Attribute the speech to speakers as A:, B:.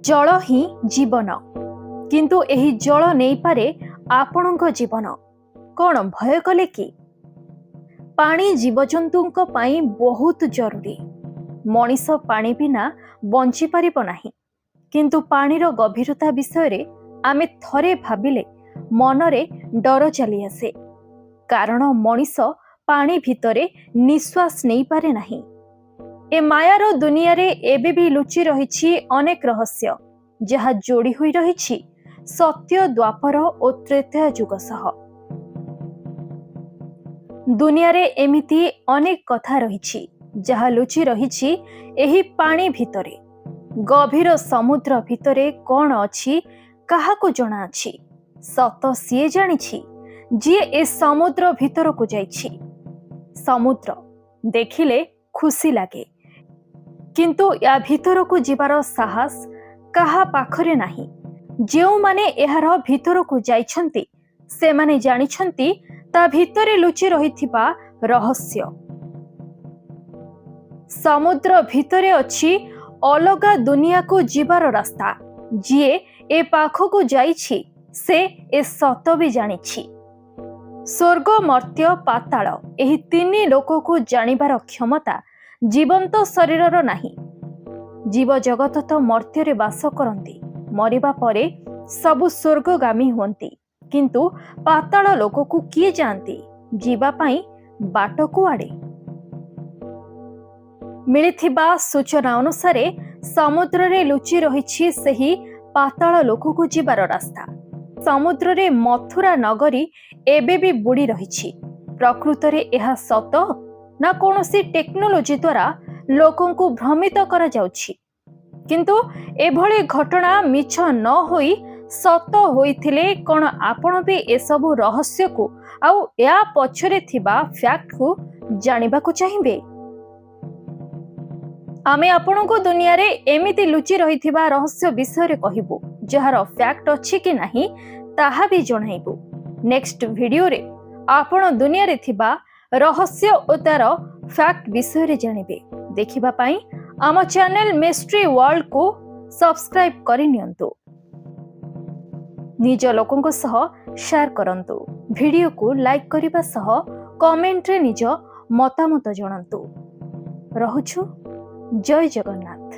A: जल ही जीवन किंतु एही जल नहीं पारे आपणक जीवन कौन भय कले कि पानी जीवजंतुंक पाई बहुत जरूरी। मनीष पानी बिना बंची पारिब नाही, किंतु पानीर गभीरता विषय रे आमे थरे भाबिले मनरे डर चली आसे, कारण मनीष पानी भितरे निश्वास नहीं पारे नाही। ए मायार दुनिया रे एबे भी लुचि रहिछि अनेक रहस्य, जहा जोड़ी हुई रहिछि सत्य द्वापर और त्रेता जुग सह। दुनिया रे एमिति अनेक कथा रहिछि जहा लुचि रहिछि एही पानी भितरे। गभीर समुद्र भितरे कौन अछि काहाको जणा अछि, सत सिए जानिछि जे ए समुद्र भितर को जाइछि। समुद्र देखिले खुशी लागे, किंतु या भितर को जीवार साहस काहा पाखरे नाही। जेउ माने एहार भितर को जाइछंती से माने जानिछंती ता भितरे लुचि रहिथिबा रहस्य। समुद्र भितरे अछि अलगा दुनिया को जीवार रास्ता। जिए ए पाख को जाइछि से ए सत भी जानिछि। स्वर्ग मर्त्य पाताल एही तीनी लोक को जानिबार क्षमता जीवंत शरीरर नाही। जीव जगत तो मर्त्य बास करती, मरिबा परे सबु स्वर्गगामी हुंती, किंतु पाताल लोक को किए जानती जीवा पाई बाट को आड़े। मिलिथिबा सूचना अनुसारे समुद्र रे लुचि रहिछि सेही पाताल लोक को जीवार रास्ता। समुद्र रे मथुरा नगरी एबे भी बुड़ी रहिछि। प्रकृत रे एहा सत ना कोनोसी टेक्नोलोजी द्वारा लोकों को भ्रमित करा जाउछि, किंतु एभली घटना मिछ न होई सत होइथिले कोन आपण भी ए सब रहस्य को आउ या पछरे थिबा फैक्ट को जानिबा को चाहिबे। आमे आपण को दुनिया रे एमिति लुचि रहिथिबा रहस्य विषय रे कहिबो, जहार फैक्ट अछि कि नाही ताहा भी जणाइबो। नेक्स्ट वीडियो रे आपण दुनिया रे थिबा रहस्य ओ तार फैक्ट विषय रे जानिबे। देखिबा पाई आम चैनल मिस्ट्री वर्ल्ड को सब्सक्राइब करि नियंतु, निज लोकंक सह शेयर करंतु, वीडियो को लाइक करिबा सह कमेंट रे निज मतामत जणांतु। रहुछु। जय जगन्नाथ।